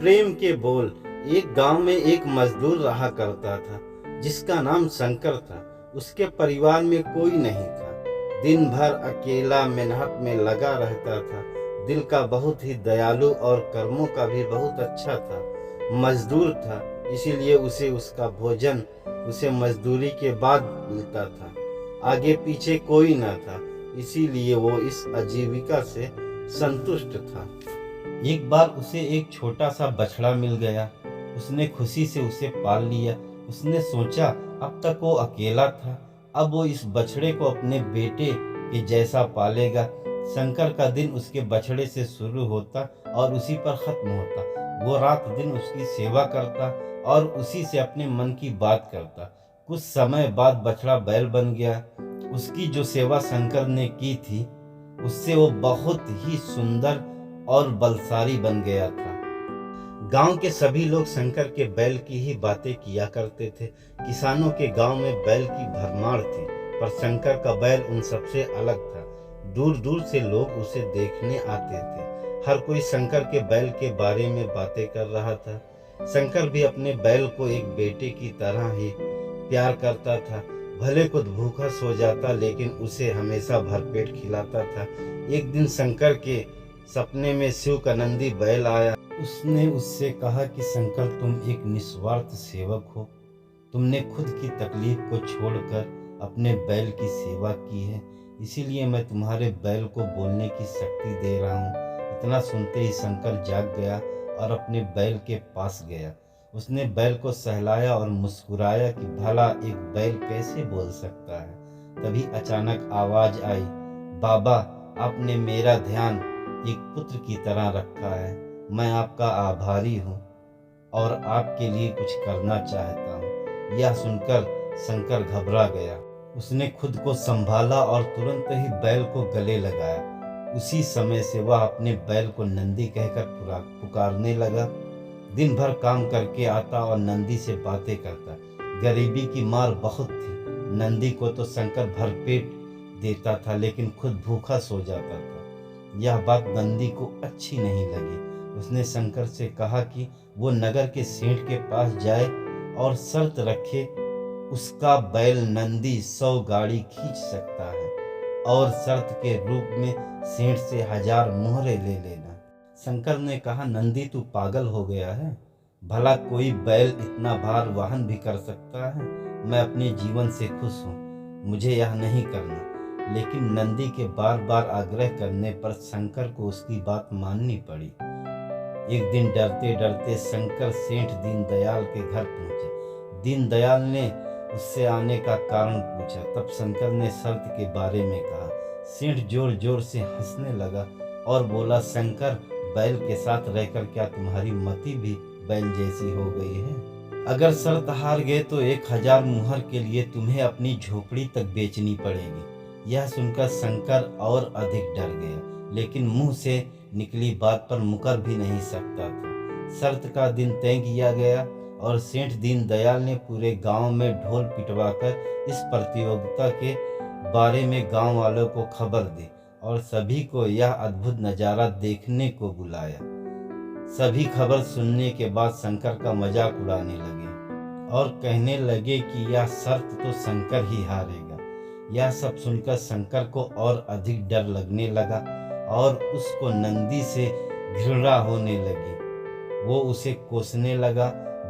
प्रेम के बोल। एक गांव में एक मजदूर रहा करता था जिसका नाम शंकर था। उसके परिवार में कोई नहीं था। दिन भर अकेला मेहनत में लगा रहता था। दिल का बहुत ही दयालु और कर्मों का भी बहुत अच्छा था। मजदूर था, इसीलिए उसे उसका भोजन उसे मजदूरी के बाद मिलता था। आगे पीछे कोई न था, इसीलिए वो इस आजीविका से संतुष्ट था। एक बार उसे एक छोटा सा बछड़ा मिल गया। उसने खुशी से उसे पाल लिया। उसने सोचा अब तक वो अकेला था, अब वो इस बछड़े को अपने बेटे के जैसा पालेगा। शंकर का दिन उसके बछड़े से शुरू होता और उसी पर खत्म होता। वो रात दिन उसकी सेवा करता और उसी से अपने मन की बात करता। कुछ समय बाद बछड़ा बैल बन गया। उसकी जो सेवा शंकर ने की थी, उससे वो बहुत ही सुंदर और बलशाली बन गया था। गांव के सभी लोग शंकर के बैल की ही बातें किया करते थे। किसानों के गांव में बैल की भरमार थी, पर शंकर का बैल उन सबसे अलग था। दूर दूर से लोग उसे देखने आते थे। हर कोई शंकर के बैल के बारे में बातें कर रहा था। शंकर भी अपने बैल को एक बेटे की तरह ही प्यार करता था। भले खुद भूखा सो जाता, लेकिन उसे हमेशा भरपेट खिलाता था। एक दिन शंकर के सपने में शिव का नंदी बैल आया। उसने उससे कहा कि शंकर, तुम एक निस्वार्थ सेवक हो। तुमने खुद की तकलीफ को छोड़कर अपने बैल की सेवा की है, इसीलिए मैं तुम्हारे बैल को बोलने की शक्ति दे रहा हूँ। इतना सुनते ही शंकर जाग गया और अपने बैल के पास गया। उसने बैल को सहलाया और मुस्कुराया कि भला एक बैल कैसे बोल सकता है। तभी अचानक आवाज आई, बाबा, आपने मेरा ध्यान एक पुत्र की तरह रखा है। मैं आपका आभारी हूँ और आपके लिए कुछ करना चाहता हूँ। यह सुनकर शंकर घबरा गया। उसने खुद को संभाला और तुरंत ही बैल को गले लगाया। उसी समय से वह अपने बैल को नंदी कहकर पुकारने लगा। दिन भर काम करके आता और नंदी से बातें करता। गरीबी की मार बहुत थी। नंदी को तो शंकर भरपेट देता था, लेकिन खुद भूखा सो जाता था। यह बात नंदी को अच्छी नहीं लगी। उसने शंकर से कहा कि वो नगर के सेठ के पास जाए और शर्त रखे, उसका बैल नंदी 100 गाड़ी खींच सकता है और शर्त के रूप में सेठ से 1000 मुहरे ले लेना। शंकर ने कहा, नंदी तू पागल हो गया है? भला कोई बैल इतना भार वहन भी कर सकता है? मैं अपने जीवन से खुश हूँ, मुझे यह नहीं करना। लेकिन नंदी के बार बार आग्रह करने पर शंकर को उसकी बात माननी पड़ी। एक दिन डरते डरते शंकर सेठ दीनदयाल के घर पहुंचे। दीनदयाल ने उससे आने का कारण पूछा। तब शंकर ने शर्त के बारे में कहा। सेठ जोर जोर से हंसने लगा और बोला, शंकर, बैल के साथ रहकर क्या तुम्हारी मति भी बैल जैसी हो गई है? अगर शर्त हार गए तो 1000 मुहर के लिए तुम्हें अपनी झोपड़ी तक बेचनी पड़ेगी। यह सुनकर शंकर और अधिक डर गया, लेकिन मुंह से निकली बात पर मुकर भी नहीं सकता था। शर्त का दिन तय किया गया और सेठ दीनदयाल ने पूरे गांव में ढोल पिटवाकर इस प्रतियोगिता के बारे में गांव वालों को खबर दी और सभी को यह अद्भुत नज़ारा देखने को बुलाया। सभी खबर सुनने के बाद शंकर का मजाक उड़ाने लगे और कहने लगे कि यह शर्त तो शंकर ही हारेगा। यह सब सुनकर शंकर को और अधिक डर लगने लगा और उसको नंदी से घृणा होने लगी। वो उसे कोसने लगा,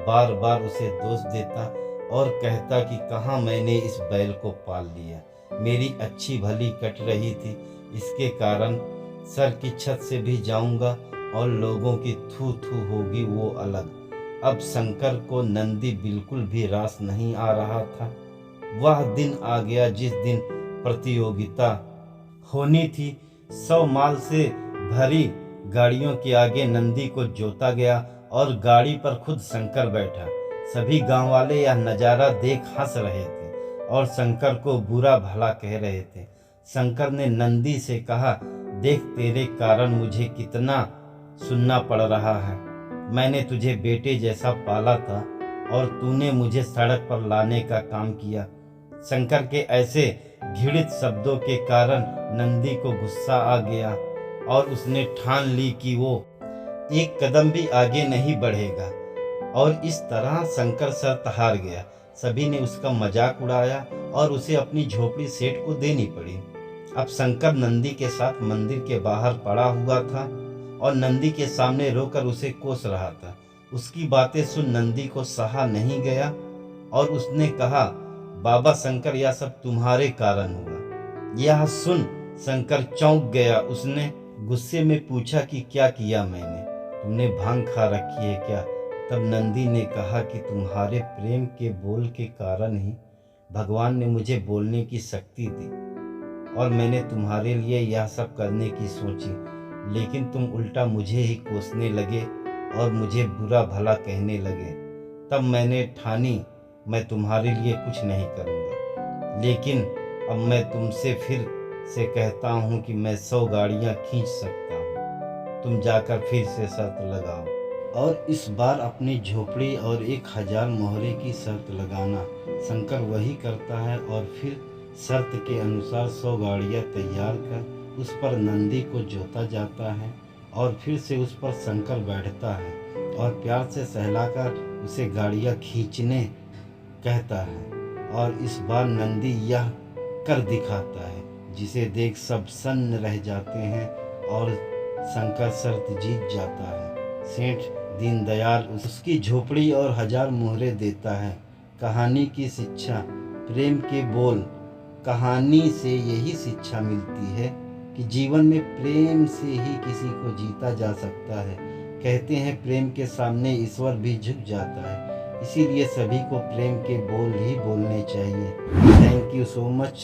बार बार उसे दोष देता और कहता कि कहाँ मैंने इस बैल को पाल लिया। मेरी अच्छी भली कट रही थी, इसके कारण सर की छत से भी जाऊंगा और लोगों की थू थू होगी वो अलग। अब शंकर को नंदी बिल्कुल भी रास नहीं आ रहा था। वह दिन आ गया जिस दिन प्रतियोगिता होनी थी। 100 माल से भरी गाड़ियों के आगे नंदी को जोता गया और गाड़ी पर खुद शंकर बैठा। सभी गांव वाले यह नज़ारा देख हंस रहे थे और शंकर को बुरा भला कह रहे थे। शंकर ने नंदी से कहा, देख, तेरे कारण मुझे कितना सुनना पड़ रहा है। मैंने तुझे बेटे जैसा पाला था और तूने मुझे सड़क पर लाने का काम किया। शंकर के ऐसे घृणित शब्दों के कारण नंदी को गुस्सा आ गया और उसने ठान ली कि वो एक कदम भी आगे नहीं बढ़ेगा। और इस तरह शंकर शर्त हार गया। सभी ने उसका मजाक उड़ाया और उसे अपनी झोपड़ी सेठ को देनी पड़ी। अब शंकर नंदी के साथ मंदिर के बाहर पड़ा हुआ था और नंदी के सामने रोकर उसे कोस रहा था। उसकी बातें सुन नंदी को सहा नहीं गया और उसने कहा, बाबा शंकर, यह सब तुम्हारे कारण हुआ। यह सुन शंकर चौंक गया। उसने गुस्से में पूछा कि क्या किया मैंने? तुमने भांग खा रखी है क्या? तब नंदी ने कहा कि तुम्हारे प्रेम के बोल के कारण ही भगवान ने मुझे बोलने की शक्ति दी और मैंने तुम्हारे लिए यह सब करने की सोची, लेकिन तुम उल्टा मुझे ही कोसने लगे और मुझे बुरा भला कहने लगे। तब मैंने ठानी मैं तुम्हारे लिए कुछ नहीं करूँगा, लेकिन अब मैं तुमसे फिर से कहता हूँ कि मैं 100 गाड़ियाँ खींच सकता हूँ। तुम जाकर फिर से शर्त लगाओ और इस बार अपनी झोपड़ी और 1000 मोहरे की शर्त लगाना। शंकर वही करता है और फिर शर्त के अनुसार 100 गाड़ियाँ तैयार कर उस पर नंदी को जोता जाता है और फिर से उस पर शंकर बैठता है और प्यार से सहलाकर उसे गाड़ियाँ खींचने कहता है। और इस बार नंदी यह कर दिखाता है जिसे देख सब सन्न रह जाते हैं और शंकर शर्त जीत जाता है। सेठ दीनदयाल उसकी झोपड़ी और 1000 मोहरे देता है। कहानी की शिक्षा, प्रेम के बोल। कहानी से यही शिक्षा मिलती है कि जीवन में प्रेम से ही किसी को जीता जा सकता है। कहते हैं प्रेम के सामने ईश्वर भी झुक जाता है। इसीलिए सभी को प्रेम के बोल ही बोलने चाहिए। Thank you so much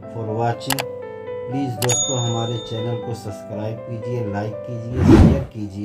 for watching. Please दोस्तों हमारे चैनल को सब्सक्राइब कीजिए, लाइक कीजिए, शेयर कीजिए।